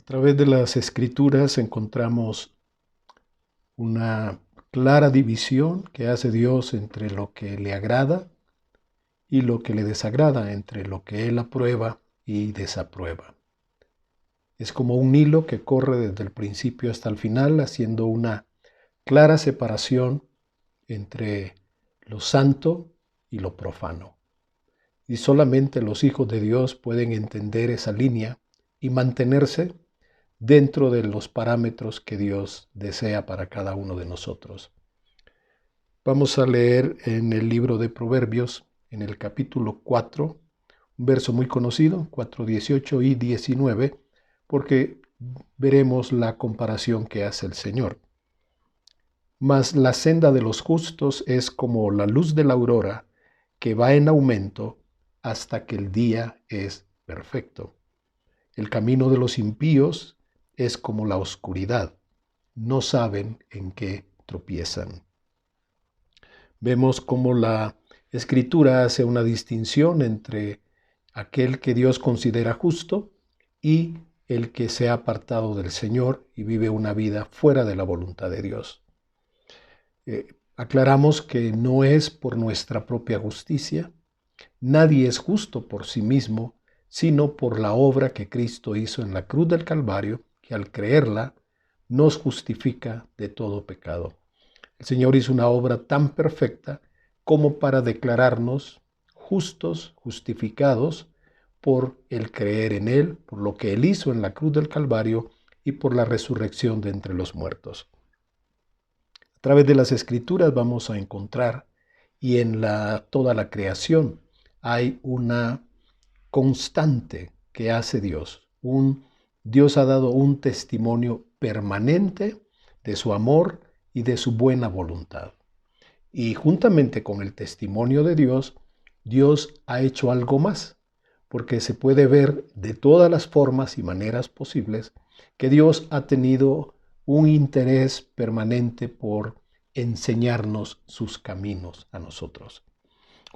través de las Escrituras encontramos una clara división que hace Dios entre lo que le agrada y lo que le desagrada, entre lo que Él aprueba y desaprueba. Es como un hilo que corre desde el principio hasta el final, haciendo una clara separación entre lo santo y lo profano. Y solamente los hijos de Dios pueden entender esa línea y mantenerse dentro de los parámetros que Dios desea para cada uno de nosotros. Vamos a leer en el libro de Proverbios, en el capítulo 4, un verso muy conocido, 4, 18 y 19, porque veremos la comparación que hace el Señor. Mas la senda de los justos es como la luz de la aurora, que va en aumento hasta que el día es perfecto. El camino de los impíos es como la oscuridad, no saben en qué tropiezan. Vemos cómo la Escritura hace una distinción entre aquel que Dios considera justo y el que se ha apartado del Señor y vive una vida fuera de la voluntad de Dios. Aclaramos que no es por nuestra propia justicia. Nadie es justo por sí mismo, sino por la obra que Cristo hizo en la cruz del Calvario, que al creerla nos justifica de todo pecado. El Señor hizo una obra tan perfecta como para declararnos justos, justificados por el creer en Él, por lo que Él hizo en la cruz del Calvario y por la resurrección de entre los muertos. A través de las Escrituras vamos a encontrar, y en toda la creación hay una constante que hace Dios. Dios ha dado un testimonio permanente de su amor y de su buena voluntad. Y juntamente con el testimonio de Dios, Dios ha hecho algo más, porque se puede ver de todas las formas y maneras posibles que Dios ha tenido un interés permanente por enseñarnos sus caminos a nosotros.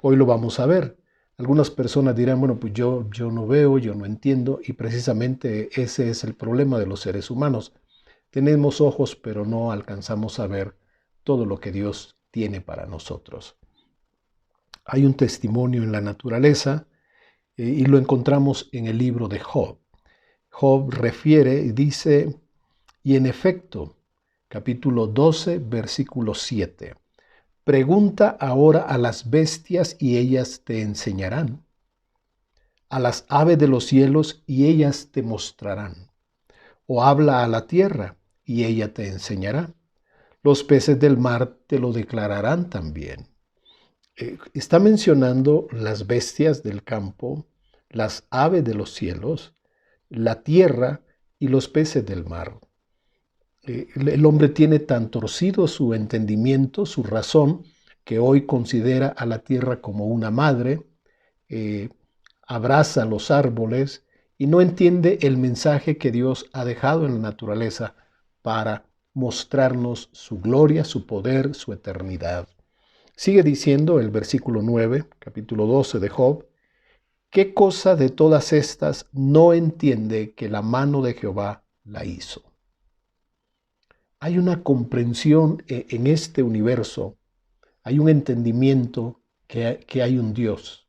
Hoy lo vamos a ver. Algunas personas dirán, bueno, pues yo no veo, yo no entiendo, y precisamente ese es el problema de los seres humanos. Tenemos ojos, pero no alcanzamos a ver todo lo que Dios tiene para nosotros. Hay un testimonio en la naturaleza y lo encontramos en el libro de Job. Job refiere y dice, y en efecto, capítulo 12, versículo 7, pregunta ahora a las bestias y ellas te enseñarán, a las aves de los cielos y ellas te mostrarán, o habla a la tierra y ella te enseñará. Los peces del mar te lo declararán también. Está mencionando las bestias del campo, las aves de los cielos, la tierra y los peces del mar. El hombre tiene tan torcido su entendimiento, su razón, que hoy considera a la tierra como una madre, abraza los árboles y no entiende el mensaje que Dios ha dejado en la naturaleza para mostrarnos su gloria, su poder, su eternidad. Sigue diciendo el versículo 9, capítulo 12 de Job, ¿qué cosa de todas estas no entiende que la mano de Jehová la hizo? Hay una comprensión en este universo, hay un entendimiento que hay un Dios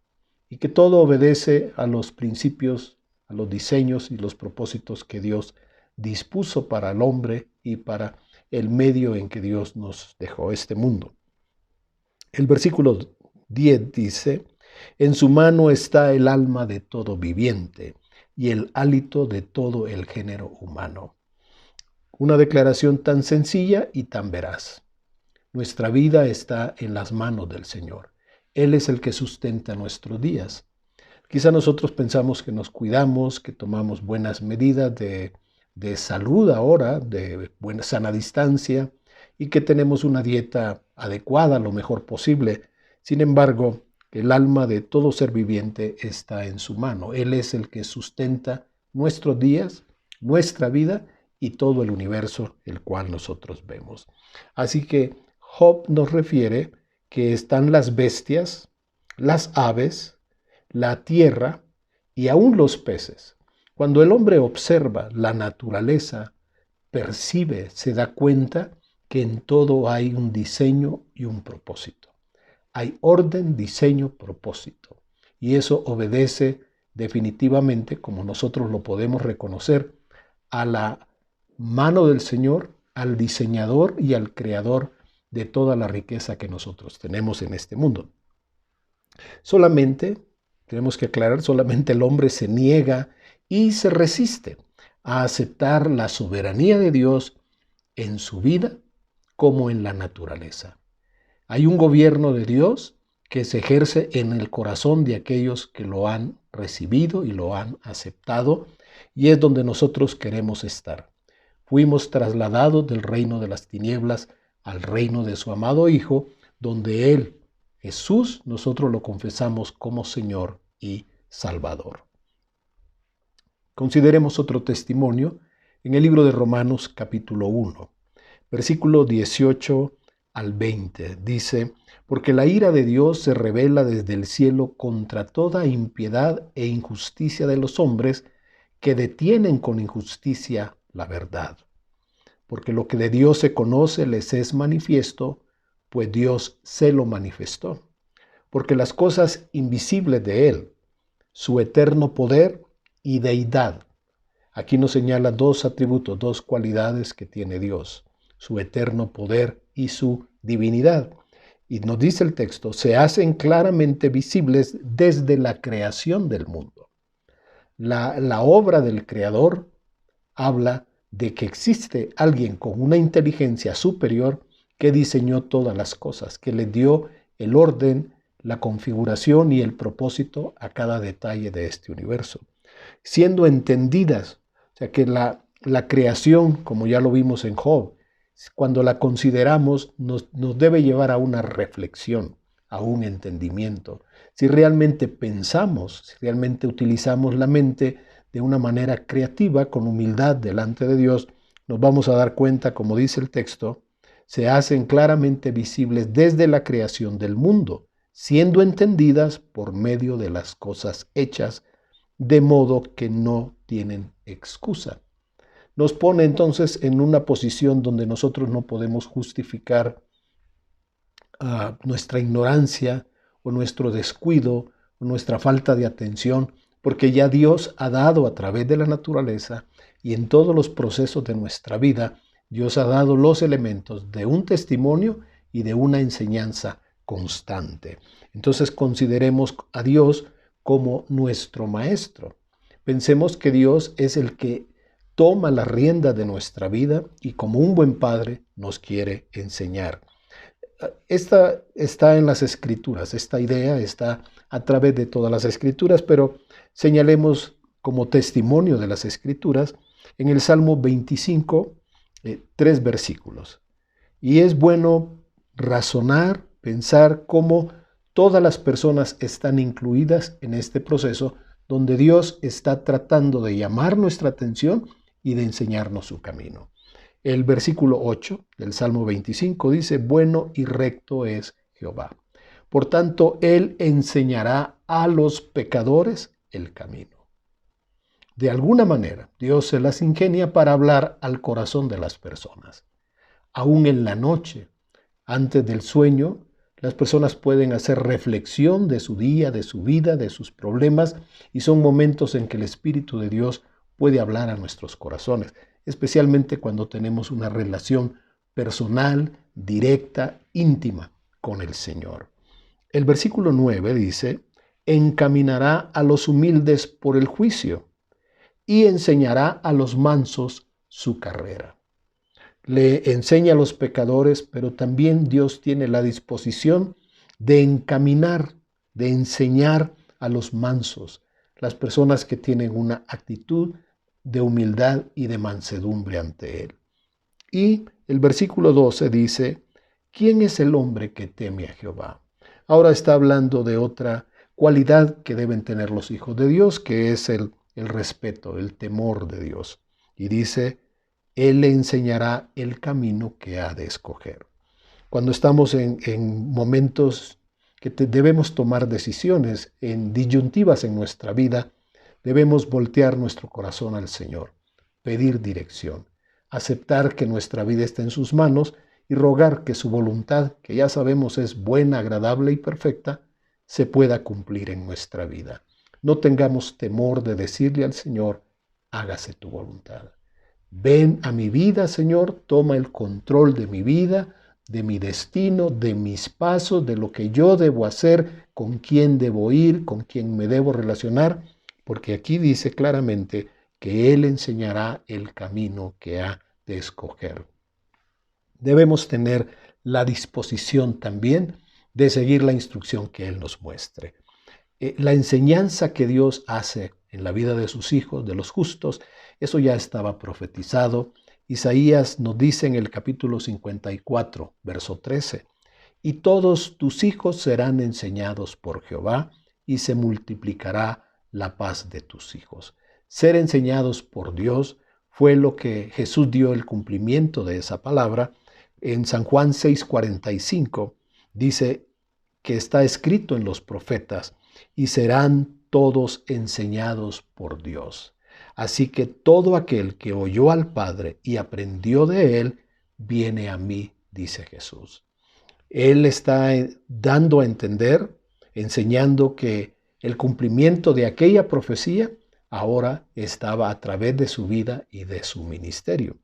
y que todo obedece a los principios, a los diseños y los propósitos que Dios dispuso para el hombre y para el medio en que Dios nos dejó este mundo. El versículo 10 dice, en su mano está el alma de todo viviente y el hálito de todo el género humano. Una declaración tan sencilla y tan veraz. Nuestra vida está en las manos del Señor. Él es el que sustenta nuestros días. Quizá nosotros pensamos que nos cuidamos, que tomamos buenas medidas de salud ahora, de buena sana distancia, y que tenemos una dieta adecuada lo mejor posible. Sin embargo, el alma de todo ser viviente está en su mano. Él es el que sustenta nuestros días, nuestra vida y todo el universo el cual nosotros vemos. Así que Job nos refiere que están las bestias, las aves, la tierra y aún los peces. Cuando el hombre observa la naturaleza, percibe, se da cuenta que en todo hay un diseño y un propósito. Hay orden, diseño, propósito. Y eso obedece definitivamente, como nosotros lo podemos reconocer, a la mano del Señor, al diseñador y al creador de toda la riqueza que nosotros tenemos en este mundo. Solamente, tenemos que aclarar, solamente el hombre se niega y se resiste a aceptar la soberanía de Dios en su vida como en la naturaleza. Hay un gobierno de Dios que se ejerce en el corazón de aquellos que lo han recibido y lo han aceptado, y es donde nosotros queremos estar. Fuimos trasladados del reino de las tinieblas al reino de su amado Hijo, donde Él, Jesús, nosotros lo confesamos como Señor y Salvador. Consideremos otro testimonio en el libro de Romanos capítulo 1, versículo 18 al 20. Dice: porque la ira de Dios se revela desde el cielo contra toda impiedad e injusticia de los hombres que detienen con injusticia la verdad. Porque lo que de Dios se conoce les es manifiesto, pues Dios se lo manifestó. Porque las cosas invisibles de Él, su eterno poder y deidad. Aquí nos señala dos atributos, dos cualidades que tiene Dios: su eterno poder y su divinidad. Y nos dice el texto, se hacen claramente visibles desde la creación del mundo. La obra del Creador habla de que existe alguien con una inteligencia superior que diseñó todas las cosas, que le dio el orden, la configuración y el propósito a cada detalle de este universo. Siendo entendidas, o sea que la creación, como ya lo vimos en Job, cuando la consideramos nos debe llevar a una reflexión, a un entendimiento. Si realmente pensamos, si realmente utilizamos la mente de una manera creativa, con humildad delante de Dios, nos vamos a dar cuenta, como dice el texto, se hacen claramente visibles desde la creación del mundo, siendo entendidas por medio de las cosas hechas, de modo que no tienen excusa. Nos pone entonces en una posición donde nosotros no podemos justificar nuestra ignorancia o nuestro descuido o nuestra falta de atención, porque ya Dios ha dado a través de la naturaleza y en todos los procesos de nuestra vida, Dios ha dado los elementos de un testimonio y de una enseñanza constante. Entonces consideremos a Dios como nuestro maestro. Pensemos que Dios es el que toma la rienda de nuestra vida y como un buen padre nos quiere enseñar. Esta está en las Escrituras, esta idea está a través de todas las Escrituras, pero señalemos como testimonio de las Escrituras en el Salmo 25, 3 versículos. Y es bueno razonar, pensar cómo todas las personas están incluidas en este proceso donde Dios está tratando de llamar nuestra atención y de enseñarnos su camino. El versículo 8 del Salmo 25 dice: bueno y recto es Jehová. Por tanto, Él enseñará a los pecadores el camino. De alguna manera, Dios se las ingenia para hablar al corazón de las personas. Aún en la noche, antes del sueño, las personas pueden hacer reflexión de su día, de su vida, de sus problemas, y son momentos en que el Espíritu de Dios puede hablar a nuestros corazones, especialmente cuando tenemos una relación personal, directa, íntima con el Señor. El versículo 9 dice: encaminará a los humildes por el juicio y enseñará a los mansos su carrera. Le enseña a los pecadores, pero también Dios tiene la disposición de encaminar, de enseñar a los mansos, las personas que tienen una actitud de humildad y de mansedumbre ante Él. Y el versículo 12 dice: ¿quién es el hombre que teme a Jehová? Ahora está hablando de otra cualidad que deben tener los hijos de Dios, que es el respeto, el temor de Dios. Y dice: Él le enseñará el camino que ha de escoger. Cuando estamos en momentos que debemos tomar decisiones, en disyuntivas en nuestra vida, Debemos voltear nuestro corazón al Señor, pedir dirección, aceptar que nuestra vida está en sus manos y rogar que su voluntad, que ya sabemos es buena, agradable y perfecta, se pueda cumplir en nuestra vida. No tengamos temor de decirle al Señor, hágase tu voluntad. Ven a mi vida, Señor, toma el control de mi vida, de mi destino, de mis pasos, de lo que yo debo hacer, con quién debo ir, con quién me debo relacionar, porque aquí dice claramente que Él enseñará el camino que ha de escoger. Debemos tener la disposición también de seguir la instrucción que Él nos muestre. La enseñanza que Dios hace en la vida de sus hijos, de los justos, eso ya estaba profetizado. Isaías nos dice en el capítulo 54, verso 13, y todos tus hijos serán enseñados por Jehová, y se multiplicará la paz de tus hijos. Ser enseñados por Dios fue lo que Jesús dio el cumplimiento de esa palabra. En San Juan 6:45 dice que está escrito en los profetas, y serán todos enseñados por Dios. Así que todo aquel que oyó al Padre y aprendió de Él, viene a mí, dice Jesús. Él está dando a entender, enseñando que el cumplimiento de aquella profecía ahora estaba a través de su vida y de su ministerio.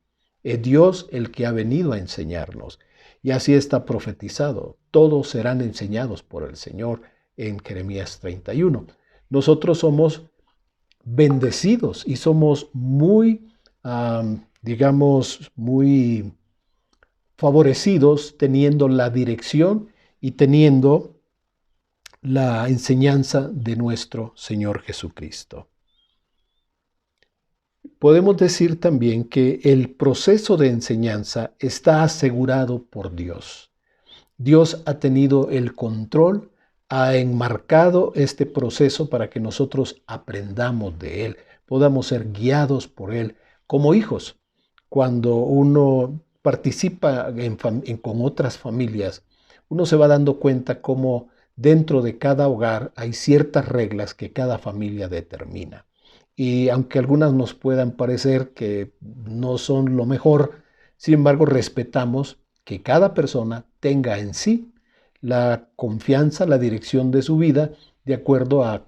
Es Dios el que ha venido a enseñarnos. Y así está profetizado. Todos serán enseñados por el Señor en Jeremías 31. Nosotros somos bendecidos y somos muy, muy favorecidos teniendo la dirección y teniendo la enseñanza de nuestro Señor Jesucristo. Podemos decir también que el proceso de enseñanza está asegurado por Dios. Dios ha tenido el control, ha enmarcado este proceso para que nosotros aprendamos de Él, podamos ser guiados por Él como hijos. Cuando uno participa con otras familias, uno se va dando cuenta cómo dentro de cada hogar hay ciertas reglas que cada familia determina. Y aunque algunas nos puedan parecer que no son lo mejor, sin embargo respetamos que cada persona tenga en sí la confianza, la dirección de su vida de acuerdo a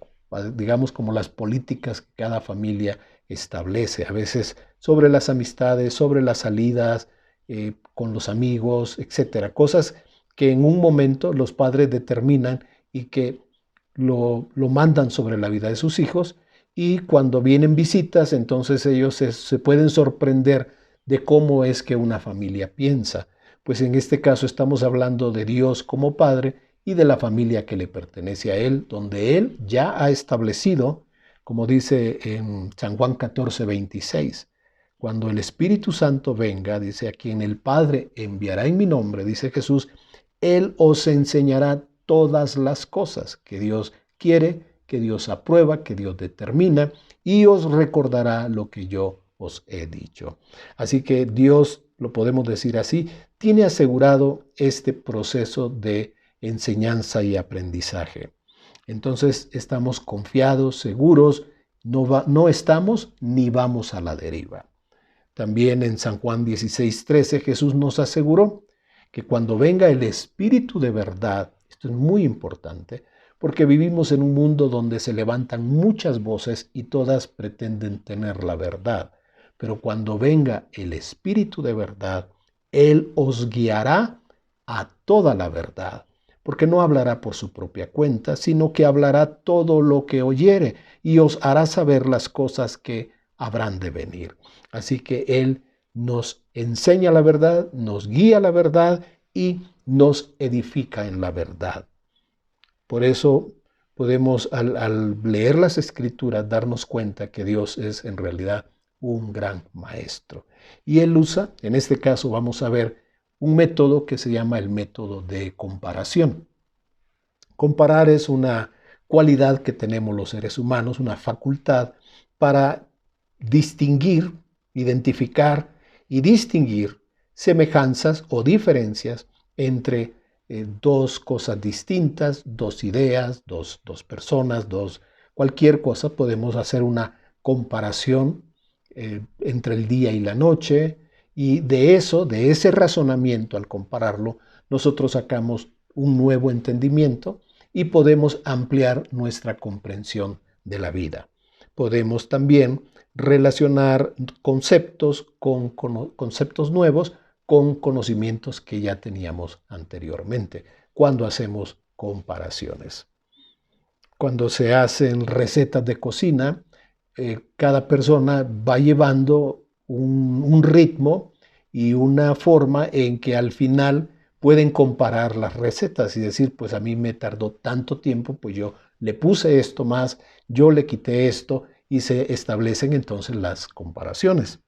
digamos, como las políticas que cada familia establece, a veces sobre las amistades, sobre las salidas con los amigos, etcétera. Cosas que en un momento los padres determinan y que lo mandan sobre la vida de sus hijos, y cuando vienen visitas, entonces ellos se pueden sorprender de cómo es que una familia piensa. Pues en este caso estamos hablando de Dios como Padre y de la familia que le pertenece a Él, donde Él ya ha establecido, como dice en San Juan 14:26, cuando el Espíritu Santo venga, dice, a quien el Padre enviará en mi nombre, dice Jesús, Él os enseñará todas las cosas que Dios quiere, que Dios aprueba, que Dios determina, y os recordará lo que yo os he dicho. Así que Dios, lo podemos decir así, tiene asegurado este proceso de enseñanza y aprendizaje. Entonces estamos confiados, seguros, no estamos ni vamos a la deriva. También en San Juan 16:13 Jesús nos aseguró que cuando venga el Espíritu de verdad, esto es muy importante, porque vivimos en un mundo donde se levantan muchas voces y todas pretenden tener la verdad. Pero cuando venga el Espíritu de verdad, Él os guiará a toda la verdad, porque no hablará por su propia cuenta, sino que hablará todo lo que oyere y os hará saber las cosas que habrán de venir. Así que Él nos enseña la verdad, nos guía la verdad y nos edifica en la verdad. Por eso podemos al leer las Escrituras darnos cuenta que Dios es en realidad un gran maestro. Y Él usa, en este caso vamos a ver, un método que se llama el método de comparación. Comparar es una cualidad que tenemos los seres humanos, una facultad para distinguir, identificar y distinguir semejanzas o diferencias entre dos cosas distintas, dos ideas, dos personas, dos cualquier cosa podemos hacer una comparación entre el día y la noche, y de ese razonamiento, al compararlo, nosotros sacamos un nuevo entendimiento y podemos ampliar nuestra comprensión de la vida. Podemos también relacionar conceptos con conceptos nuevos con conocimientos que ya teníamos anteriormente cuando hacemos comparaciones. Cuando se hacen recetas de cocina, cada persona va llevando un ritmo y una forma en que al final pueden comparar las recetas y decir, pues a mí me tardó tanto tiempo, pues yo le puse esto más, yo le quité esto, y se establecen entonces las comparaciones.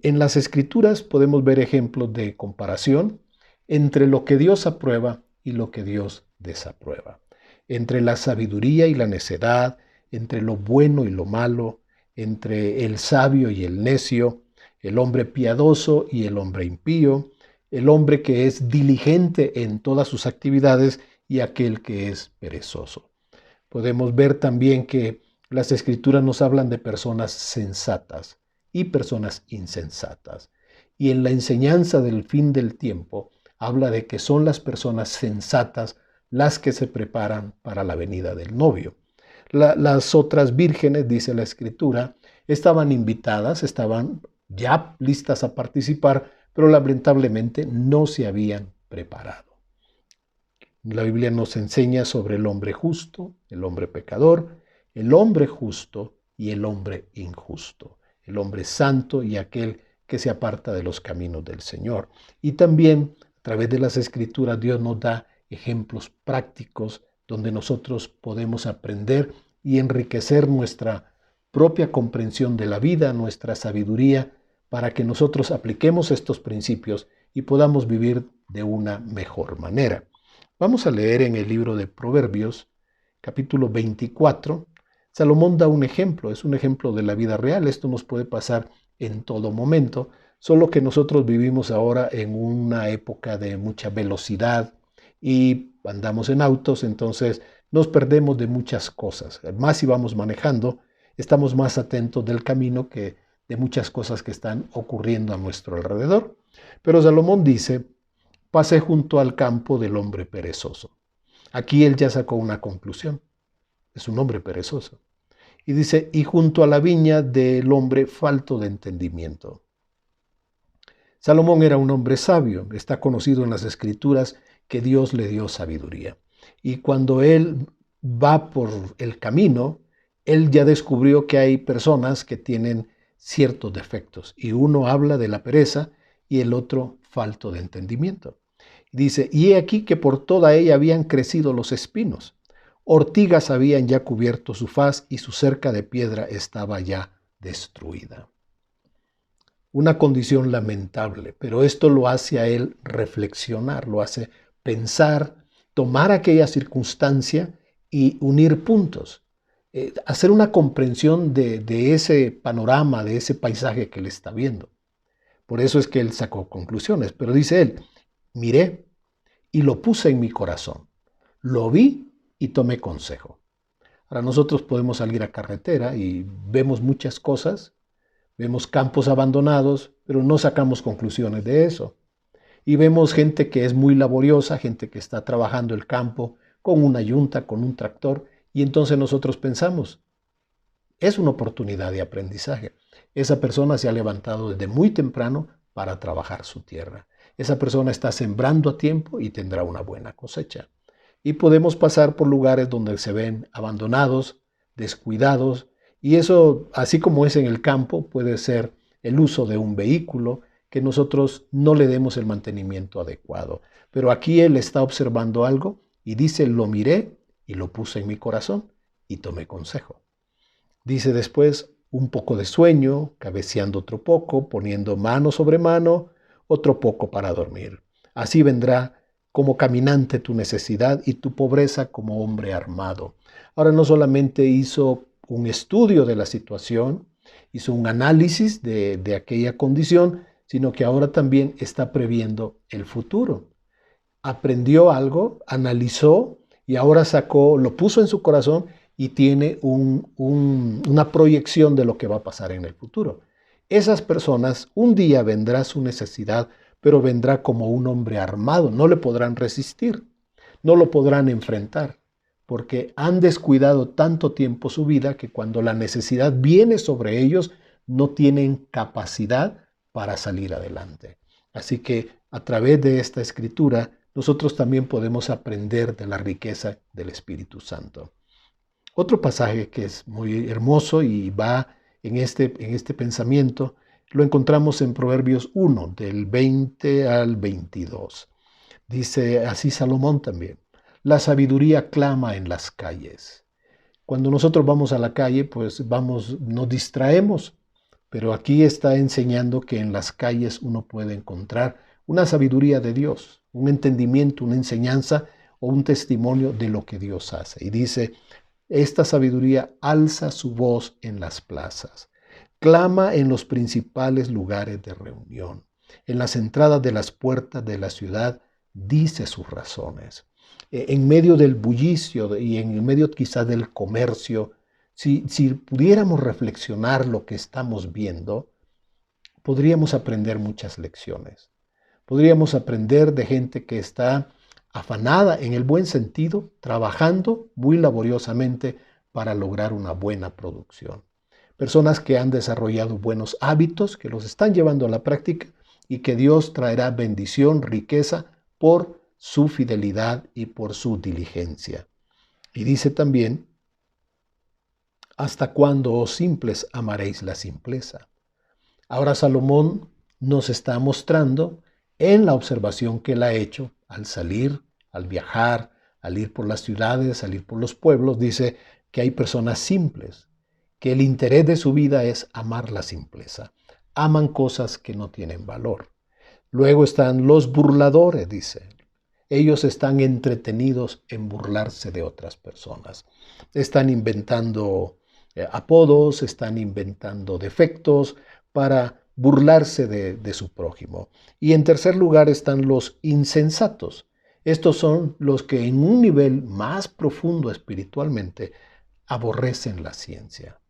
En las Escrituras podemos ver ejemplos de comparación entre lo que Dios aprueba y lo que Dios desaprueba, entre la sabiduría y la necedad, entre lo bueno y lo malo, entre el sabio y el necio, el hombre piadoso y el hombre impío, el hombre que es diligente en todas sus actividades y aquel que es perezoso. Podemos ver también que las Escrituras nos hablan de personas sensatas y personas insensatas. Y en la enseñanza del fin del tiempo habla de que son las personas sensatas las que se preparan para la venida del novio. Las otras vírgenes, dice la Escritura, estaban invitadas, estaban ya listas a participar, pero lamentablemente no se habían preparado. La Biblia nos enseña sobre el hombre justo, el hombre pecador, el hombre justo y el hombre injusto, el hombre santo y aquel que se aparta de los caminos del Señor. Y también a través de las Escrituras Dios nos da ejemplos prácticos donde nosotros podemos aprender y enriquecer nuestra propia comprensión de la vida, nuestra sabiduría, para que nosotros apliquemos estos principios y podamos vivir de una mejor manera. Vamos a leer en el libro de Proverbios, capítulo 24. Salomón da un ejemplo, es un ejemplo de la vida real. Esto nos puede pasar en todo momento, solo que nosotros vivimos ahora en una época de mucha velocidad y andamos en autos, entonces nos perdemos de muchas cosas. Más si vamos manejando, estamos más atentos del camino que de muchas cosas que están ocurriendo a nuestro alrededor. Pero Salomón dice: pasé junto al campo del hombre perezoso. Aquí él ya sacó una conclusión. Es un hombre perezoso. Y dice, y junto a la viña del hombre falto de entendimiento. Salomón era un hombre sabio. Está conocido en las Escrituras que Dios le dio sabiduría. Y cuando él va por el camino, él ya descubrió que hay personas que tienen ciertos defectos. Y uno habla de la pereza y el otro falto de entendimiento. Dice, y he aquí que por toda ella habían crecido los espinos. Ortigas habían ya cubierto su faz y su cerca de piedra estaba ya destruida. Una condición lamentable, pero esto lo hace a él reflexionar, lo hace pensar, tomar aquella circunstancia y unir puntos, hacer una comprensión de ese panorama, de ese paisaje que él está viendo. Por eso es que él sacó conclusiones, pero dice él, miré y lo puse en mi corazón. Lo vi y tomé consejo. Ahora nosotros podemos salir a carretera y vemos muchas cosas, vemos campos abandonados, pero no sacamos conclusiones de eso. Y vemos gente que es muy laboriosa, gente que está trabajando el campo con una yunta, con un tractor, y entonces nosotros pensamos, es una oportunidad de aprendizaje. Esa persona se ha levantado desde muy temprano para trabajar su tierra. Esa persona está sembrando a tiempo y tendrá una buena cosecha. Y podemos pasar por lugares donde se ven abandonados, descuidados, y eso, así como es en el campo, puede ser el uso de un vehículo que nosotros no le demos el mantenimiento adecuado. Pero aquí él está observando algo y dice, lo miré y lo puse en mi corazón y tomé consejo. Dice después, un poco de sueño, cabeceando otro poco, poniendo mano sobre mano, otro poco para dormir. Así vendrá como caminante tu necesidad y tu pobreza como hombre armado. Ahora no solamente hizo un estudio de la situación, hizo un análisis de aquella condición, sino que ahora también está previendo el futuro. Aprendió algo, analizó y ahora sacó, lo puso en su corazón y tiene una proyección de lo que va a pasar en el futuro. Esas personas, un día vendrá su necesidad, pero vendrá como un hombre armado. No le podrán resistir, no lo podrán enfrentar, porque han descuidado tanto tiempo su vida que cuando la necesidad viene sobre ellos, no tienen capacidad para salir adelante. Así que a través de esta escritura, nosotros también podemos aprender de la riqueza del Espíritu Santo. Otro pasaje que es muy hermoso y va en este pensamiento, lo encontramos en Proverbios 1, del 20 al 22. Dice así Salomón también: la sabiduría clama en las calles. Cuando nosotros vamos a la calle, pues nos distraemos, pero aquí está enseñando que en las calles uno puede encontrar una sabiduría de Dios, un entendimiento, una enseñanza o un testimonio de lo que Dios hace. Y dice: esta sabiduría alza su voz en las plazas, clama en los principales lugares de reunión, en las entradas de las puertas de la ciudad, dice sus razones. En medio del bullicio y en medio quizás del comercio, si pudiéramos reflexionar lo que estamos viendo, podríamos aprender muchas lecciones. Podríamos aprender de gente que está afanada en el buen sentido, trabajando muy laboriosamente para lograr una buena producción. Personas que han desarrollado buenos hábitos, que los están llevando a la práctica y que Dios traerá bendición, riqueza por su fidelidad y por su diligencia. Y dice también: ¿hasta cuándo, oh simples, amaréis la simpleza? Ahora Salomón nos está mostrando en la observación que él ha hecho al salir, al viajar, al ir por las ciudades, al ir por los pueblos, dice que hay personas simples, que el interés de su vida es amar la simpleza. Aman cosas que no tienen valor. Luego están los burladores, dice. Ellos están entretenidos en burlarse de otras personas. Están inventando apodos, están inventando defectos para burlarse de su prójimo. Y en tercer lugar están los insensatos. Estos son los que en un nivel más profundo espiritualmente aborrecen la ciencia.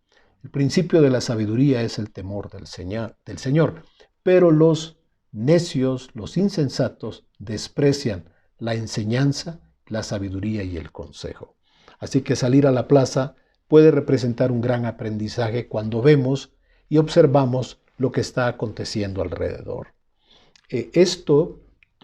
El principio de la sabiduría es el temor del Señor, pero los necios, los insensatos, desprecian la enseñanza, la sabiduría y el consejo. Así que salir a la plaza puede representar un gran aprendizaje cuando vemos y observamos lo que está aconteciendo alrededor.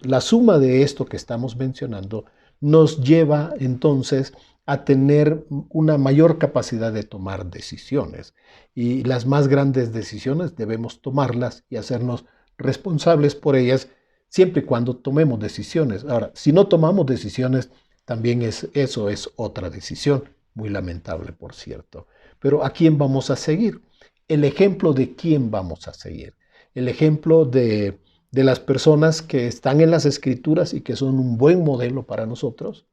La suma de esto que estamos mencionando nos lleva entonces a tener una mayor capacidad de tomar decisiones. Y las más grandes decisiones debemos tomarlas y hacernos responsables por ellas siempre y cuando tomemos decisiones. Ahora, si no tomamos decisiones, también eso es otra decisión, muy lamentable, por cierto. Pero ¿a quién vamos a seguir? El ejemplo de quién vamos a seguir. El ejemplo de las personas que están en las Escrituras y que son un buen modelo para nosotros.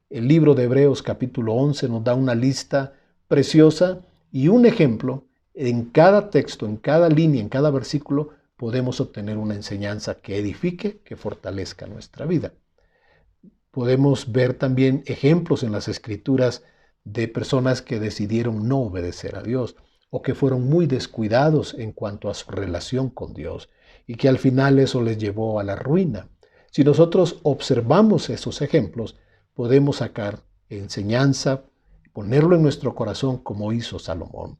El libro de Hebreos capítulo 11 nos da una lista preciosa y un ejemplo. En cada texto, en cada línea, en cada versículo, podemos obtener una enseñanza que edifique, que fortalezca nuestra vida. Podemos ver también ejemplos en las Escrituras de personas que decidieron no obedecer a Dios o que fueron muy descuidados en cuanto a su relación con Dios y que al final eso les llevó a la ruina. Si nosotros observamos esos ejemplos, podemos sacar enseñanza, ponerlo en nuestro corazón como hizo Salomón.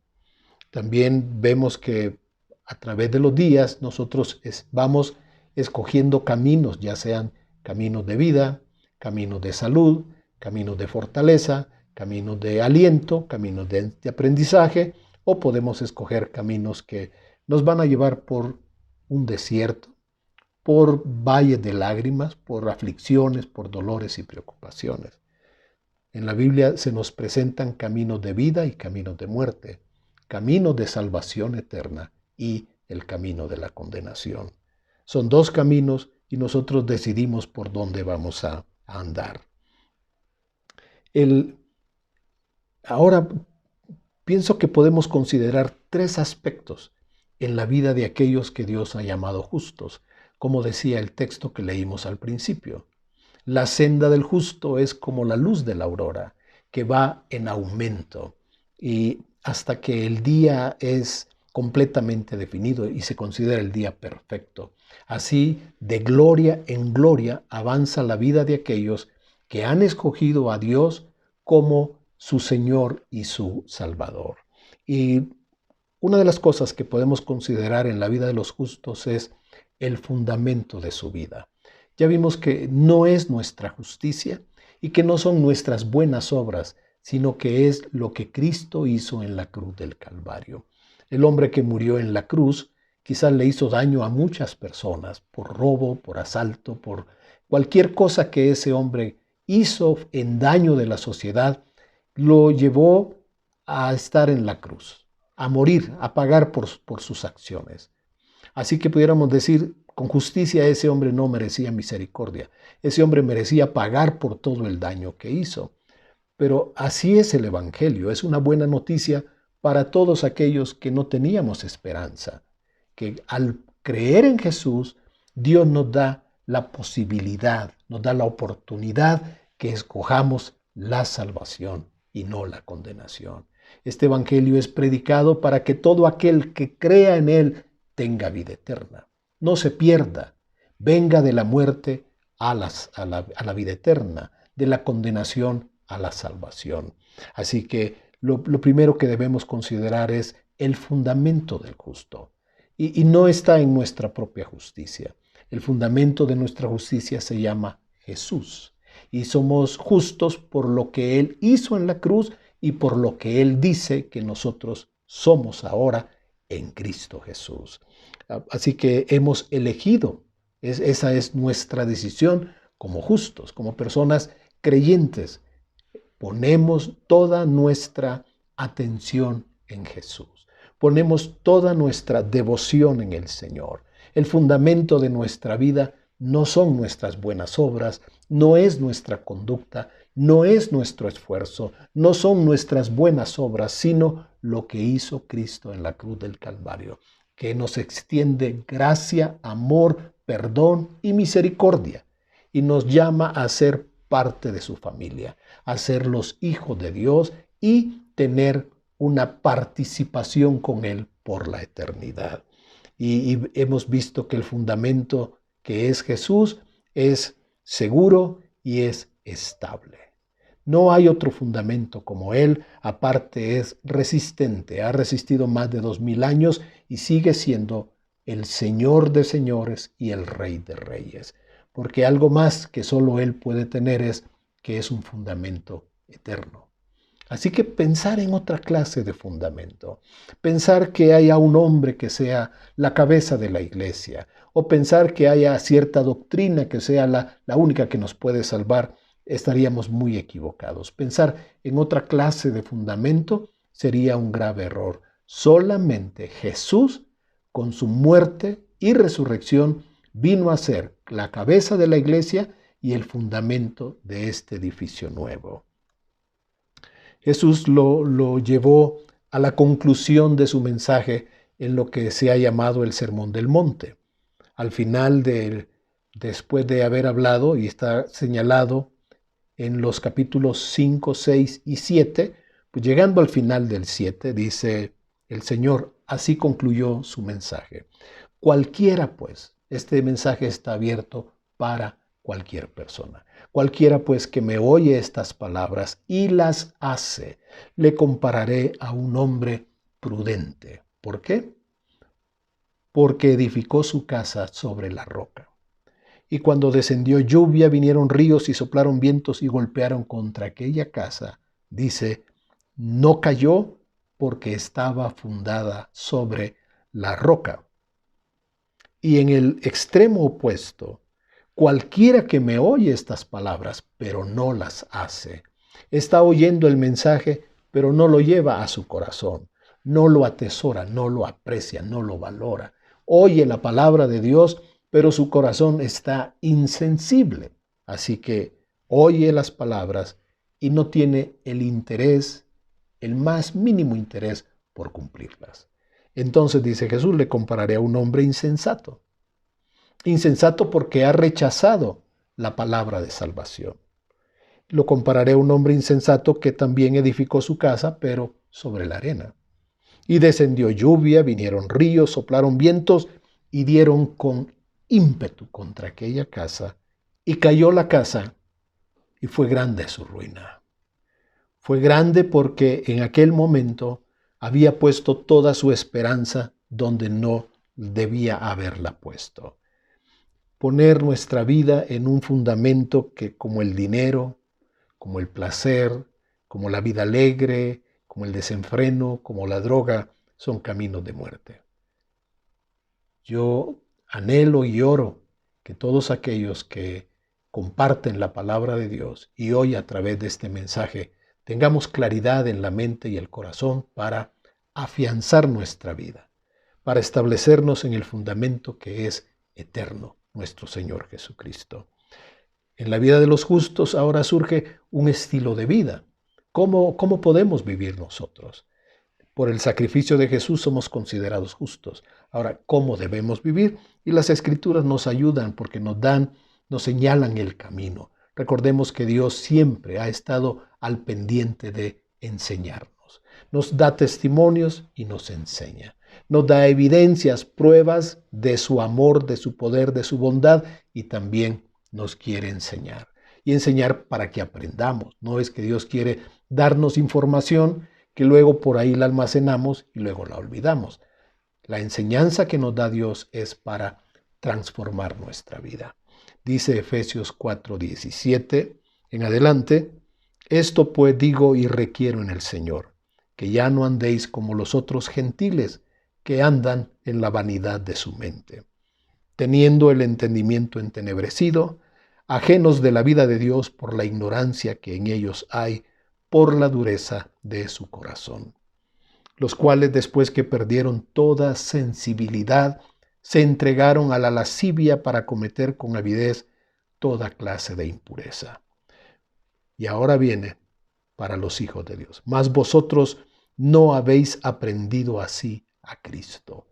También vemos que a través de los días nosotros vamos escogiendo caminos, ya sean caminos de vida, caminos de salud, caminos de fortaleza, caminos de aliento, caminos de aprendizaje, o podemos escoger caminos que nos van a llevar por un desierto, por valles de lágrimas, por aflicciones, por dolores y preocupaciones. En la Biblia se nos presentan caminos de vida y caminos de muerte, caminos de salvación eterna y el camino de la condenación. Son dos caminos y nosotros decidimos por dónde vamos a andar. Ahora pienso que podemos considerar tres aspectos en la vida de aquellos que Dios ha llamado justos, como decía el texto que leímos al principio. La senda del justo es como la luz de la aurora, que va en aumento y hasta que el día es completamente definido y se considera el día perfecto. Así, de gloria en gloria avanza la vida de aquellos que han escogido a Dios como su Señor y su Salvador. Y una de las cosas que podemos considerar en la vida de los justos es el fundamento de su vida. Ya vimos que no es nuestra justicia y que no son nuestras buenas obras, sino que es lo que Cristo hizo en la cruz del Calvario. El hombre que murió en la cruz quizás le hizo daño a muchas personas por robo, por asalto, por cualquier cosa que ese hombre hizo en daño de la sociedad, lo llevó a estar en la cruz, a morir, a pagar por sus acciones. Así que pudiéramos decir, con justicia ese hombre no merecía misericordia. Ese hombre merecía pagar por todo el daño que hizo. Pero así es el Evangelio, es una buena noticia para todos aquellos que no teníamos esperanza, que al creer en Jesús, Dios nos da la posibilidad, nos da la oportunidad que escojamos la salvación y no la condenación. Este Evangelio es predicado para que todo aquel que crea en él tenga vida eterna, no se pierda, venga de la muerte a la vida eterna, de la condenación a la salvación. Así que lo primero que debemos considerar es el fundamento del justo. Y no está en nuestra propia justicia. El fundamento de nuestra justicia se llama Jesús. Y somos justos por lo que Él hizo en la cruz y por lo que Él dice que nosotros somos ahora en Cristo Jesús. Así que hemos elegido, esa es nuestra decisión como justos, como personas creyentes. Ponemos toda nuestra atención en Jesús. Ponemos toda nuestra devoción en el Señor. El fundamento de nuestra vida no son nuestras buenas obras, no es nuestra conducta, no es nuestro esfuerzo, no son nuestras buenas obras, sino lo que hizo Cristo en la cruz del Calvario, que nos extiende gracia, amor, perdón y misericordia, y nos llama a ser parte de su familia, a ser los hijos de Dios y tener una participación con Él por la eternidad. Y hemos visto que el fundamento que es Jesús es seguro y es estable. No hay otro fundamento como Él, aparte es resistente, ha resistido más de 2000 años y sigue siendo el Señor de señores y el Rey de reyes. Porque algo más que solo Él puede tener es que es un fundamento eterno. Así que pensar en otra clase de fundamento, pensar que haya un hombre que sea la cabeza de la iglesia, o pensar que haya cierta doctrina que sea la única que nos puede salvar, estaríamos muy equivocados. Pensar en otra clase de fundamento sería un grave error. Solamente Jesús, con su muerte y resurrección, vino a ser la cabeza de la iglesia y el fundamento de este edificio nuevo. Jesús lo llevó a la conclusión de su mensaje en lo que se ha llamado el Sermón del Monte. Al final, después de haber hablado, y está señalado en los capítulos 5, 6 y 7, pues llegando al final del 7, dice el Señor, así concluyó su mensaje. Cualquiera, pues, este mensaje está abierto para cualquier persona. Cualquiera, pues, que me oye estas palabras y las hace, le compararé a un hombre prudente. ¿Por qué? Porque edificó su casa sobre la roca. Y cuando descendió lluvia, vinieron ríos y soplaron vientos y golpearon contra aquella casa. Dice, no cayó porque estaba fundada sobre la roca. Y en el extremo opuesto, cualquiera que me oye estas palabras, pero no las hace, está oyendo el mensaje, pero no lo lleva a su corazón, no lo atesora, no lo aprecia, no lo valora. Oye la palabra de Dios, pero su corazón está insensible. Así que oye las palabras y no tiene el interés, el más mínimo interés por cumplirlas. Entonces, dice Jesús, le compararé a un hombre insensato. Insensato porque ha rechazado la palabra de salvación. Lo compararé a un hombre insensato que también edificó su casa, pero sobre la arena. Y descendió lluvia, vinieron ríos, soplaron vientos y dieron con ímpetu contra aquella casa. Y cayó la casa y fue grande su ruina. Fue grande porque en aquel momento había puesto toda su esperanza donde no debía haberla puesto. Poner nuestra vida en un fundamento que, como el dinero, como el placer, como la vida alegre, como el desenfreno, como la droga, son caminos de muerte. Yo anhelo y oro que todos aquellos que comparten la palabra de Dios y hoy a través de este mensaje tengamos claridad en la mente y el corazón para afianzar nuestra vida, para establecernos en el fundamento que es eterno, nuestro Señor Jesucristo. En la vida de los justos ahora surge un estilo de vida. ¿Cómo podemos vivir nosotros? Por el sacrificio de Jesús somos considerados justos. Ahora, ¿cómo debemos vivir? Y las Escrituras nos ayudan porque nos señalan el camino. Recordemos que Dios siempre ha estado al pendiente de enseñarnos. Nos da testimonios y nos enseña. Nos da evidencias, pruebas de su amor, de su poder, de su bondad y también nos quiere enseñar. Y enseñar para que aprendamos. No es que Dios quiere darnos información que luego por ahí la almacenamos y luego la olvidamos. La enseñanza que nos da Dios es para transformar nuestra vida. Dice Efesios 4:17 en adelante, esto pues digo y requiero en el Señor, que ya no andéis como los otros gentiles que andan en la vanidad de su mente, teniendo el entendimiento entenebrecido, ajenos de la vida de Dios por la ignorancia que en ellos hay, por la dureza de su corazón, los cuales después que perdieron toda sensibilidad, se entregaron a la lascivia para cometer con avidez toda clase de impureza. Y ahora viene para los hijos de Dios. Mas vosotros no habéis aprendido así a Cristo.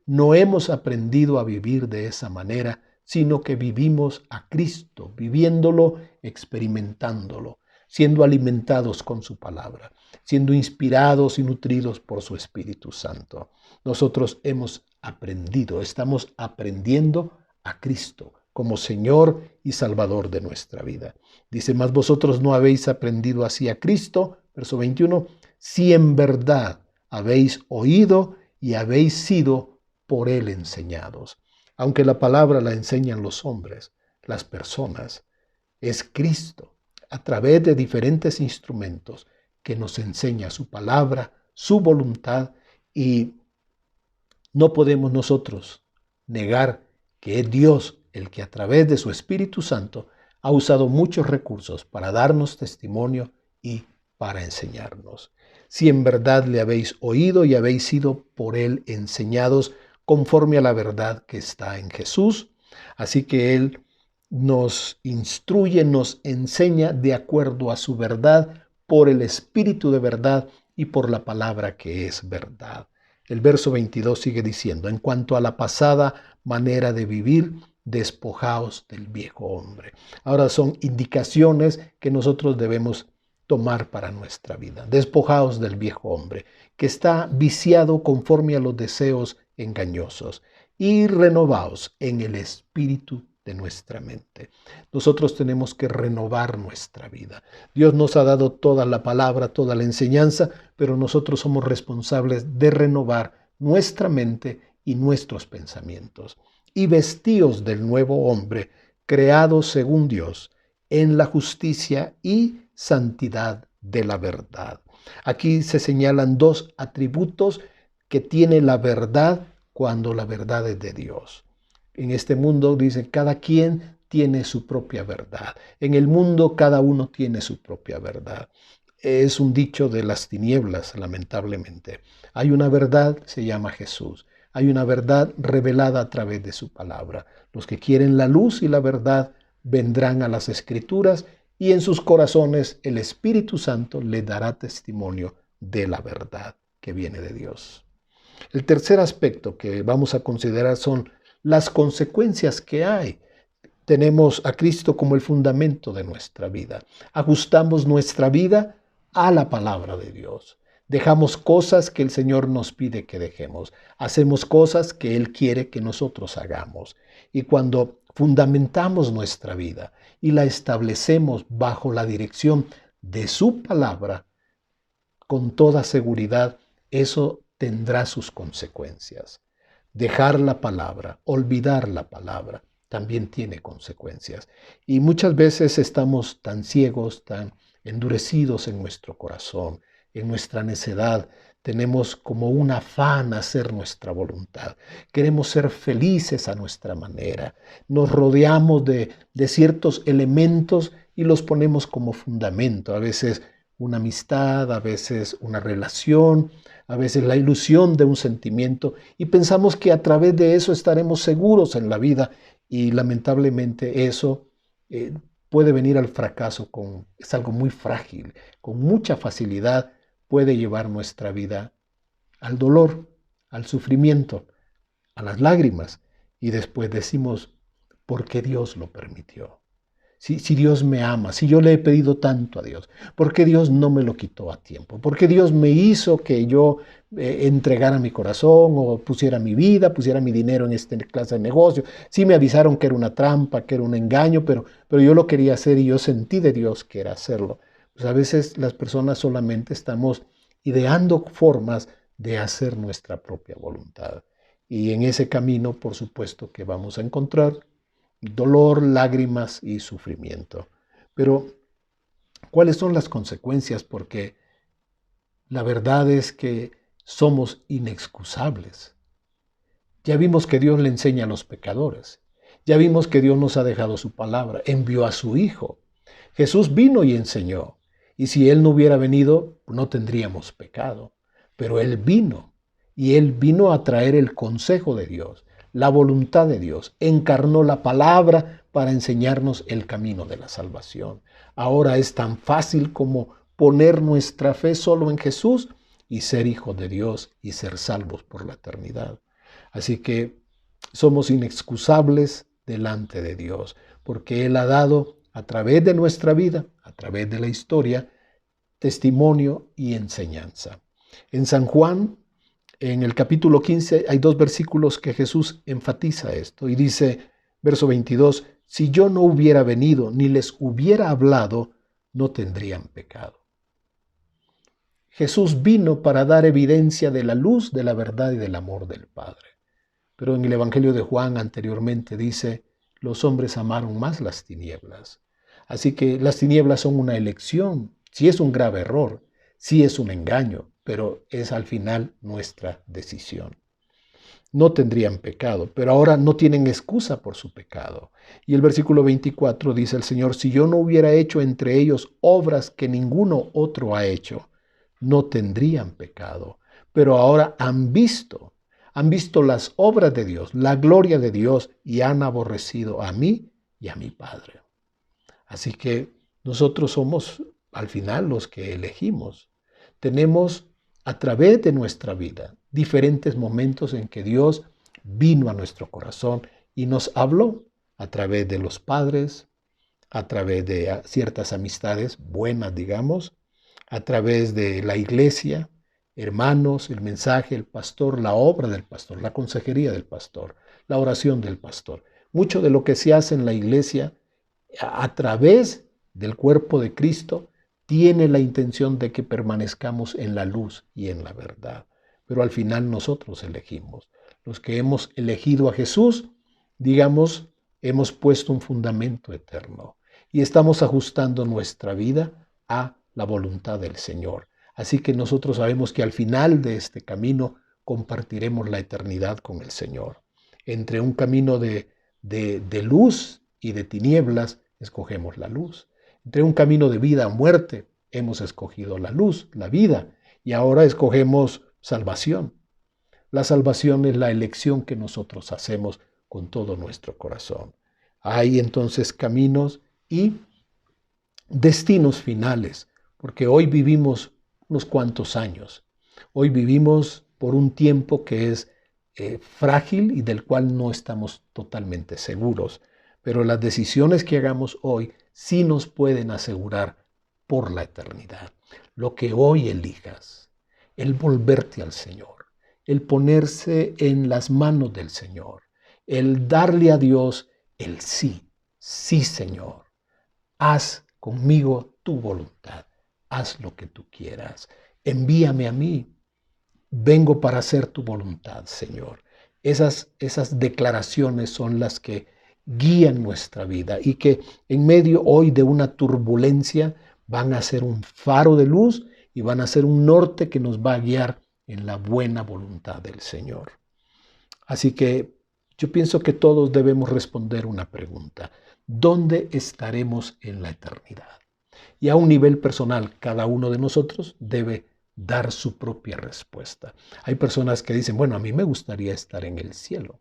No hemos aprendido a vivir de esa manera, sino que vivimos a Cristo, viviéndolo, experimentándolo, siendo alimentados con su palabra, siendo inspirados y nutridos por su Espíritu Santo. Nosotros hemos aprendido, estamos aprendiendo a Cristo como Señor y Salvador de nuestra vida. Dice, mas vosotros no habéis aprendido así a Cristo, verso 21, si en verdad habéis oído y habéis sido por Él enseñados. Aunque la palabra la enseñan los hombres, las personas, es Cristo a través de diferentes instrumentos que nos enseña su palabra, su voluntad, y no podemos nosotros negar que es Dios el que a través de su Espíritu Santo ha usado muchos recursos para darnos testimonio y para enseñarnos. Si en verdad le habéis oído y habéis sido por Él enseñados conforme a la verdad que está en Jesús, así que Él nos instruye, nos enseña de acuerdo a su verdad, por el Espíritu de verdad y por la palabra que es verdad. El verso 22 sigue diciendo, en cuanto a la pasada manera de vivir, despojaos del viejo hombre. Ahora son indicaciones que nosotros debemos tomar para nuestra vida. Despojaos del viejo hombre, que está viciado conforme a los deseos engañosos, y renovaos en el espíritu de nuestra mente. Nosotros tenemos que renovar nuestra vida. Dios nos ha dado toda la palabra, toda la enseñanza, pero nosotros somos responsables de renovar nuestra mente y nuestros pensamientos. Y vestíos del nuevo hombre, creado según Dios, en la justicia y santidad de la verdad. Aquí se señalan dos atributos que tiene la verdad cuando la verdad es de Dios. En este mundo, dice, cada quien tiene su propia verdad. En el mundo cada uno tiene su propia verdad. Es un dicho de las tinieblas, lamentablemente. Hay una verdad, se llama Jesús. Hay una verdad revelada a través de su palabra. Los que quieren la luz y la verdad vendrán a las Escrituras y en sus corazones el Espíritu Santo les dará testimonio de la verdad que viene de Dios. El tercer aspecto que vamos a considerar son las consecuencias que hay tenemos a Cristo como el fundamento de nuestra vida. Ajustamos nuestra vida a la palabra de Dios. Dejamos cosas que el Señor nos pide que dejemos. Hacemos cosas que Él quiere que nosotros hagamos. Y cuando fundamentamos nuestra vida y la establecemos bajo la dirección de su palabra, con toda seguridad, eso tendrá sus consecuencias. Dejar la palabra, olvidar la palabra, también tiene consecuencias. Y muchas veces estamos tan ciegos, tan endurecidos en nuestro corazón, en nuestra necedad. Tenemos como un afán a hacer nuestra voluntad. Queremos ser felices a nuestra manera. Nos rodeamos de ciertos elementos y los ponemos como fundamento. A veces una amistad, a veces una relación, a veces la ilusión de un sentimiento, y pensamos que a través de eso estaremos seguros en la vida, y lamentablemente eso puede venir al fracaso. Es algo muy frágil, con mucha facilidad puede llevar nuestra vida al dolor, al sufrimiento, a las lágrimas, y después decimos, ¿por qué Dios lo permitió? Si Dios me ama, si yo le he pedido tanto a Dios, ¿por qué Dios no me lo quitó a tiempo? ¿Por qué Dios me hizo que yo entregara mi corazón o pusiera mi vida, pusiera mi dinero en esta clase de negocio? Sí me avisaron que era una trampa, que era un engaño, pero yo lo quería hacer y yo sentí de Dios que era hacerlo. Pues a veces las personas solamente estamos ideando formas de hacer nuestra propia voluntad. Y en ese camino, por supuesto, que vamos a encontrar dolor, lágrimas y sufrimiento. Pero, ¿cuáles son las consecuencias? Porque la verdad es que somos inexcusables. Ya vimos que Dios le enseña a los pecadores. Ya vimos que Dios nos ha dejado su palabra. Envió a su Hijo. Jesús vino y enseñó. Y si Él no hubiera venido, no tendríamos pecado. Pero Él vino. Y Él vino a traer el consejo de Dios, la voluntad de Dios. Encarnó la palabra para enseñarnos el camino de la salvación. Ahora es tan fácil como poner nuestra fe solo en Jesús y ser hijos de Dios y ser salvos por la eternidad. Así que somos inexcusables delante de Dios, porque Él ha dado a través de nuestra vida, a través de la historia, testimonio y enseñanza. En San Juan, en el capítulo 15, hay 2 versículos que Jesús enfatiza esto y dice, verso 22, si yo no hubiera venido ni les hubiera hablado, no tendrían pecado. Jesús vino para dar evidencia de la luz, de la verdad y del amor del Padre. Pero en el Evangelio de Juan anteriormente dice, los hombres amaron más las tinieblas. Así que las tinieblas son una elección. Sí es un grave error, sí es un engaño, pero es al final nuestra decisión. No tendrían pecado, pero ahora no tienen excusa por su pecado. Y el versículo 24 dice el Señor, si yo no hubiera hecho entre ellos obras que ninguno otro ha hecho, no tendrían pecado. Pero ahora han visto las obras de Dios, la gloria de Dios, y han aborrecido a mí y a mi Padre. Así que nosotros somos al final los que elegimos. Tenemos a través de nuestra vida diferentes momentos en que Dios vino a nuestro corazón y nos habló a través de los padres, a través de ciertas amistades buenas, digamos, a través de la iglesia, hermanos, el mensaje, el pastor, la obra del pastor, la consejería del pastor, la oración del pastor. Mucho de lo que se hace en la iglesia a través del cuerpo de Cristo tiene la intención de que permanezcamos en la luz y en la verdad. Pero al final nosotros elegimos. Los que hemos elegido a Jesús, digamos, hemos puesto un fundamento eterno y estamos ajustando nuestra vida a la voluntad del Señor. Así que nosotros sabemos que al final de este camino compartiremos la eternidad con el Señor. Entre un camino de luz y de tinieblas, escogemos la luz. Entre un camino de vida a muerte, hemos escogido la luz, la vida, y ahora escogemos salvación. La salvación es la elección que nosotros hacemos con todo nuestro corazón. Hay entonces caminos y destinos finales, porque hoy vivimos unos cuantos años. Hoy vivimos por un tiempo que es frágil y del cual no estamos totalmente seguros. pero las decisiones que hagamos hoy sí nos pueden asegurar por la eternidad. Lo que hoy elijas, el volverte al Señor, el ponerse en las manos del Señor, el darle a Dios el sí, sí Señor, haz conmigo tu voluntad, haz lo que tú quieras, envíame a mí, vengo para hacer tu voluntad, Señor. Esas declaraciones son las que guían nuestra vida y que en medio hoy de una turbulencia van a ser un faro de luz y van a ser un norte que nos va a guiar en la buena voluntad del Señor. Así que yo pienso que todos debemos responder una pregunta. ¿Dónde estaremos en la eternidad? Y a un nivel personal, cada uno de nosotros debe dar su propia respuesta. Hay personas que dicen, bueno, a mí me gustaría estar en el cielo.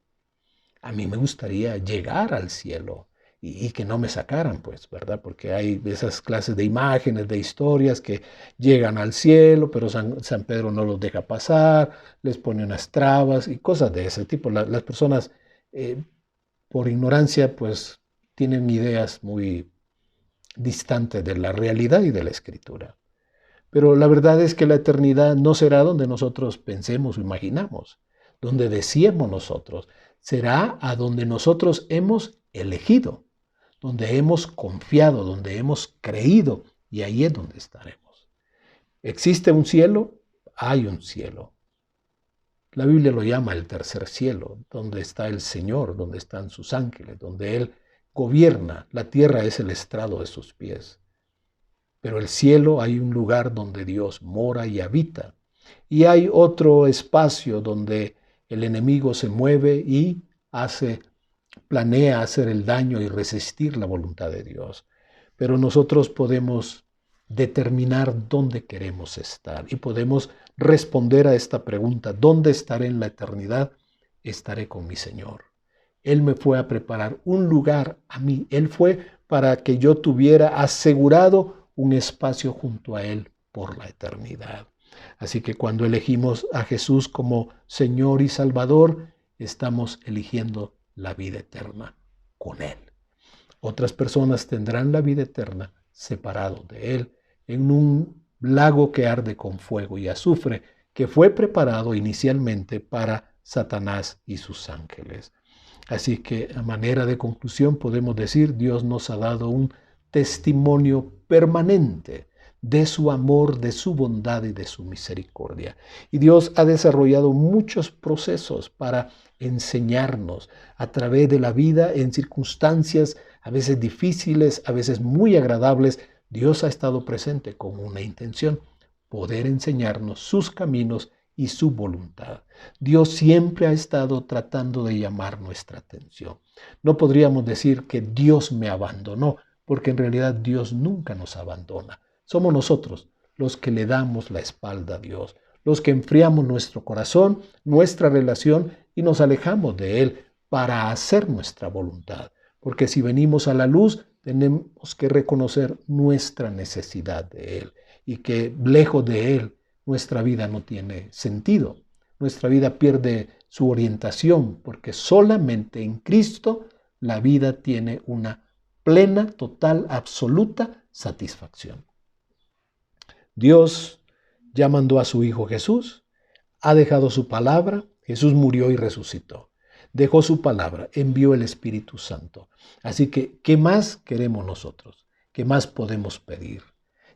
A mí me gustaría llegar al cielo y que no me sacaran, pues, ¿verdad? Porque hay esas clases de imágenes, de historias que llegan al cielo, pero San Pedro no los deja pasar, les pone unas trabas y cosas de ese tipo. Las personas, por ignorancia, pues, tienen ideas muy distantes de la realidad y de la Escritura. Pero la verdad es que la eternidad no será donde nosotros pensemos o imaginamos, donde deseemos nosotros. Será a donde nosotros hemos elegido, donde hemos confiado, donde hemos creído, y ahí es donde estaremos. ¿Existe un cielo? Hay un cielo. La Biblia lo llama el tercer cielo, donde está el Señor, donde están sus ángeles, donde Él gobierna. La tierra es el estrado de sus pies. Pero el cielo hay un lugar donde Dios mora y habita. Y hay otro espacio donde el enemigo se mueve y planea hacer el daño y resistir la voluntad de Dios. Pero nosotros podemos determinar dónde queremos estar y podemos responder a esta pregunta: ¿dónde estaré en la eternidad? Estaré con mi Señor. Él me fue a preparar un lugar a mí. Él fue para que yo tuviera asegurado un espacio junto a Él por la eternidad. Así que cuando elegimos a Jesús como Señor y Salvador, estamos eligiendo la vida eterna con Él. Otras personas tendrán la vida eterna separados de Él en un lago que arde con fuego y azufre, que fue preparado inicialmente para Satanás y sus ángeles. Así que a manera de conclusión podemos decir, Dios nos ha dado un testimonio permanente de su amor, de su bondad y de su misericordia. Y Dios ha desarrollado muchos procesos para enseñarnos a través de la vida en circunstancias a veces difíciles, a veces muy agradables. Dios ha estado presente con una intención: poder enseñarnos sus caminos y su voluntad. Dios siempre ha estado tratando de llamar nuestra atención. No podríamos decir que Dios me abandonó, porque en realidad Dios nunca nos abandona. Somos nosotros los que le damos la espalda a Dios, los que enfriamos nuestro corazón, nuestra relación y nos alejamos de Él para hacer nuestra voluntad. Porque si venimos a la luz, tenemos que reconocer nuestra necesidad de Él y que lejos de Él nuestra vida no tiene sentido. Nuestra vida pierde su orientación porque solamente en Cristo la vida tiene una plena, total, absoluta satisfacción. Dios ya mandó a su Hijo Jesús, ha dejado su palabra, Jesús murió y resucitó. Dejó su palabra, envió el Espíritu Santo. Así que, ¿qué más queremos nosotros? ¿Qué más podemos pedir?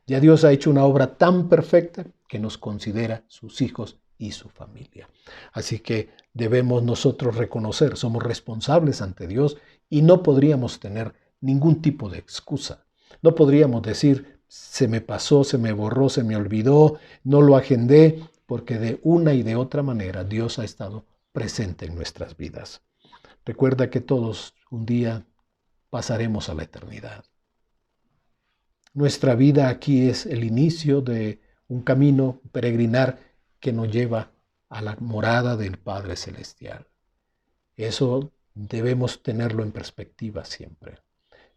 Ya Dios ha hecho una obra tan perfecta que nos considera sus hijos y su familia. Así que debemos nosotros reconocer, somos responsables ante Dios y no podríamos tener ningún tipo de excusa. No podríamos decir, se me pasó, se me borró, se me olvidó, no lo agendé, porque de una y de otra manera Dios ha estado presente en nuestras vidas. Recuerda que todos un día pasaremos a la eternidad. Nuestra vida aquí es el inicio de un camino peregrinar que nos lleva a la morada del Padre Celestial. Eso debemos tenerlo en perspectiva siempre.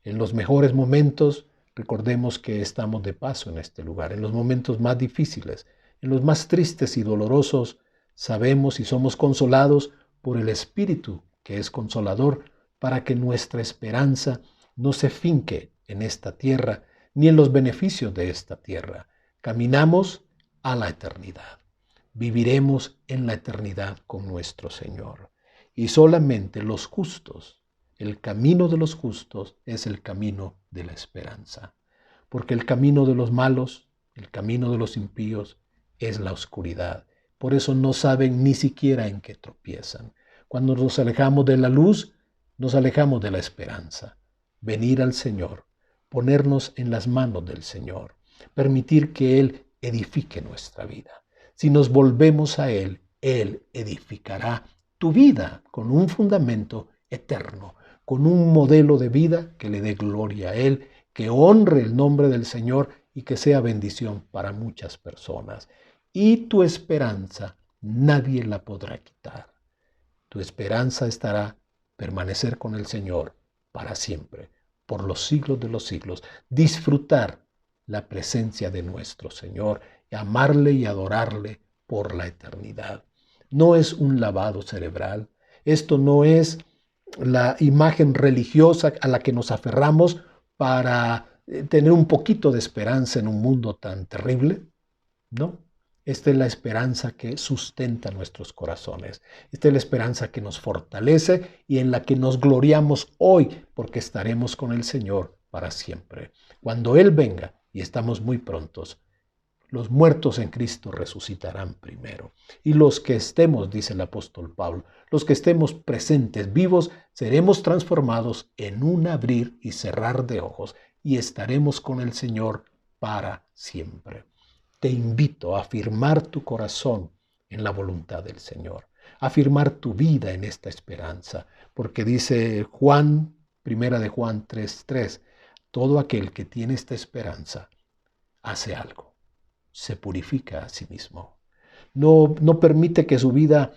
En los mejores momentos, recordemos que estamos de paso en este lugar. En los momentos más difíciles, en los más tristes y dolorosos, sabemos y somos consolados por el Espíritu, que es consolador, para que nuestra esperanza no se finque en esta tierra ni en los beneficios de esta tierra. Caminamos a la eternidad. Viviremos en la eternidad con nuestro Señor. Y solamente los justos, el camino de los justos es el camino de la esperanza. Porque el camino de los malos, el camino de los impíos, es la oscuridad. Por eso no saben ni siquiera en qué tropiezan. Cuando nos alejamos de la luz, nos alejamos de la esperanza. Venir al Señor, ponernos en las manos del Señor, permitir que Él edifique nuestra vida. Si nos volvemos a Él, Él edificará tu vida con un fundamento eterno, con un modelo de vida que le dé gloria a Él, que honre el nombre del Señor y que sea bendición para muchas personas. Y tu esperanza nadie la podrá quitar. Tu esperanza estará permanecer con el Señor para siempre, por los siglos de los siglos. Disfrutar la presencia de nuestro Señor, y amarle y adorarle por la eternidad. No es un lavado cerebral. Esto no es la imagen religiosa a la que nos aferramos para tener un poquito de esperanza en un mundo tan terrible. No. Esta es la esperanza que sustenta nuestros corazones. Esta es la esperanza que nos fortalece y en la que nos gloriamos hoy, porque estaremos con el Señor para siempre. Cuando Él venga, y estamos muy prontos, los muertos en Cristo resucitarán primero. Y los que estemos, dice el apóstol Pablo, los que estemos presentes, vivos, seremos transformados en un abrir y cerrar de ojos y estaremos con el Señor para siempre. Te invito a afirmar tu corazón en la voluntad del Señor, a afirmar tu vida en esta esperanza, porque dice Juan, primera de Juan 3:3, todo aquel que tiene esta esperanza hace algo, se purifica a sí mismo. No permite que su vida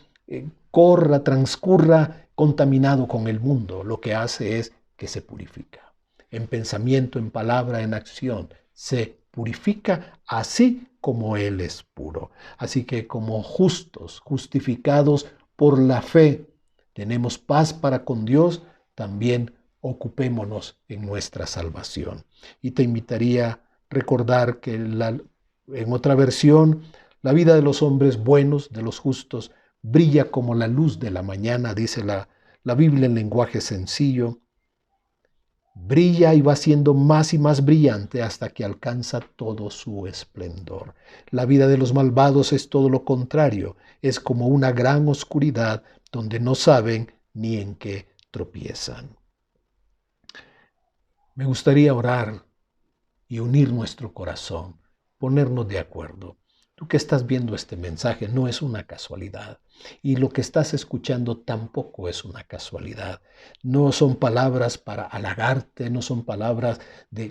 transcurra contaminado con el mundo. Lo que hace es que se purifica. En pensamiento, en palabra, en acción, se purifica así como Él es puro. Así que como justos, justificados por la fe, tenemos paz para con Dios, también ocupémonos en nuestra salvación. Y te invitaría a recordar que en otra versión, la vida de los hombres buenos, de los justos, brilla como la luz de la mañana, dice la Biblia en lenguaje sencillo. Brilla y va siendo más y más brillante hasta que alcanza todo su esplendor. La vida de los malvados es todo lo contrario, es como una gran oscuridad donde no saben ni en qué tropiezan. Me gustaría orar y unir nuestro corazón, ponernos de acuerdo. Tú que estás viendo este mensaje no es una casualidad y lo que estás escuchando tampoco es una casualidad. No son palabras para halagarte, no son palabras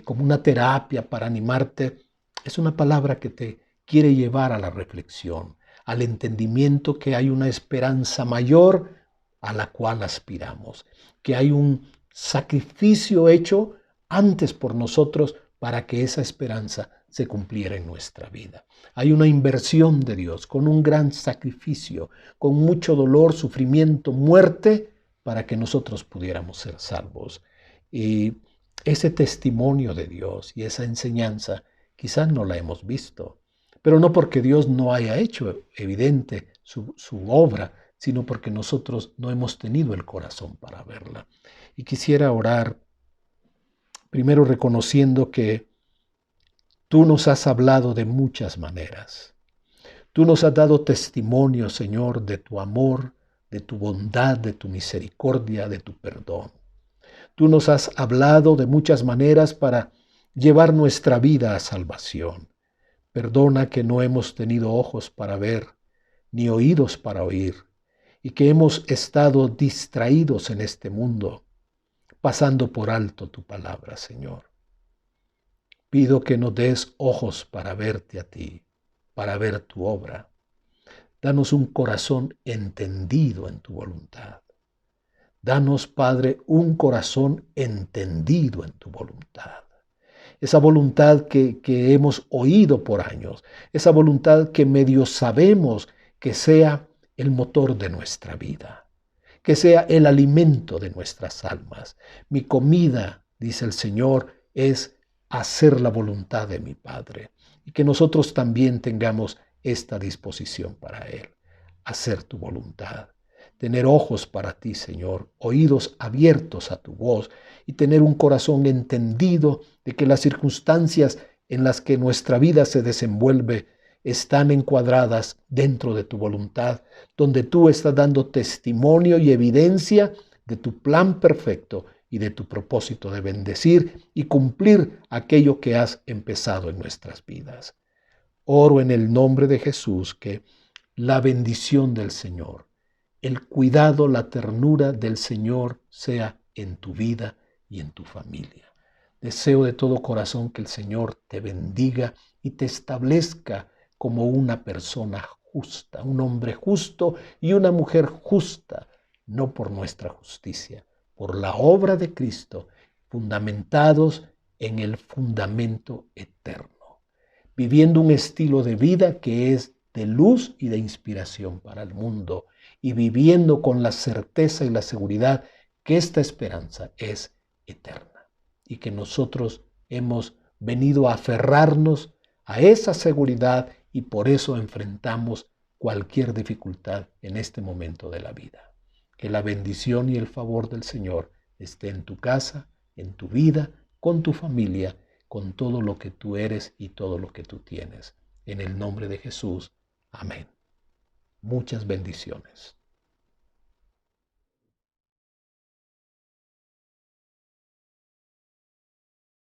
como una terapia para animarte. Es una palabra que te quiere llevar a la reflexión, al entendimiento que hay una esperanza mayor a la cual aspiramos, que hay un sacrificio hecho antes por nosotros para que esa esperanza se cumpliera en nuestra vida. Hay una inversión de Dios con un gran sacrificio, con mucho dolor, sufrimiento, muerte, para que nosotros pudiéramos ser salvos. Y ese testimonio de Dios y esa enseñanza quizás no la hemos visto, pero no porque Dios no haya hecho evidente su obra, sino porque nosotros no hemos tenido el corazón para verla. Y quisiera orar primero reconociendo que tú nos has hablado de muchas maneras. Tú nos has dado testimonio, Señor, de tu amor, de tu bondad, de tu misericordia, de tu perdón. Tú nos has hablado de muchas maneras para llevar nuestra vida a salvación. Perdona que no hemos tenido ojos para ver, ni oídos para oír, y que hemos estado distraídos en este mundo, pasando por alto tu palabra, Señor. Pido que nos des ojos para verte a ti, para ver tu obra. Danos un corazón entendido en tu voluntad. Danos, Padre, un corazón entendido en tu voluntad. Esa voluntad que hemos oído por años, esa voluntad que medio sabemos que sea el motor de nuestra vida. que sea el alimento de nuestras almas. Mi comida, dice el Señor, es hacer la voluntad de mi Padre. Y que nosotros también tengamos esta disposición para Él, hacer tu voluntad. Tener ojos para ti, Señor, oídos abiertos a tu voz y tener un corazón entendido de que las circunstancias en las que nuestra vida se desenvuelve están encuadradas dentro de tu voluntad, donde tú estás dando testimonio y evidencia de tu plan perfecto y de tu propósito de bendecir y cumplir aquello que has empezado en nuestras vidas. Oro en el nombre de Jesús que la bendición del Señor, el cuidado, la ternura del Señor sea en tu vida y en tu familia. Deseo de todo corazón que el Señor te bendiga y te establezca como una persona justa, un hombre justo y una mujer justa, no por nuestra justicia, por la obra de Cristo, fundamentados en el fundamento eterno, viviendo un estilo de vida que es de luz y de inspiración para el mundo y viviendo con la certeza y la seguridad que esta esperanza es eterna y que nosotros hemos venido a aferrarnos a esa seguridad y por eso enfrentamos cualquier dificultad en este momento de la vida. Que la bendición y el favor del Señor esté en tu casa, en tu vida, con tu familia, con todo lo que tú eres y todo lo que tú tienes. En el nombre de Jesús. Amén. Muchas bendiciones.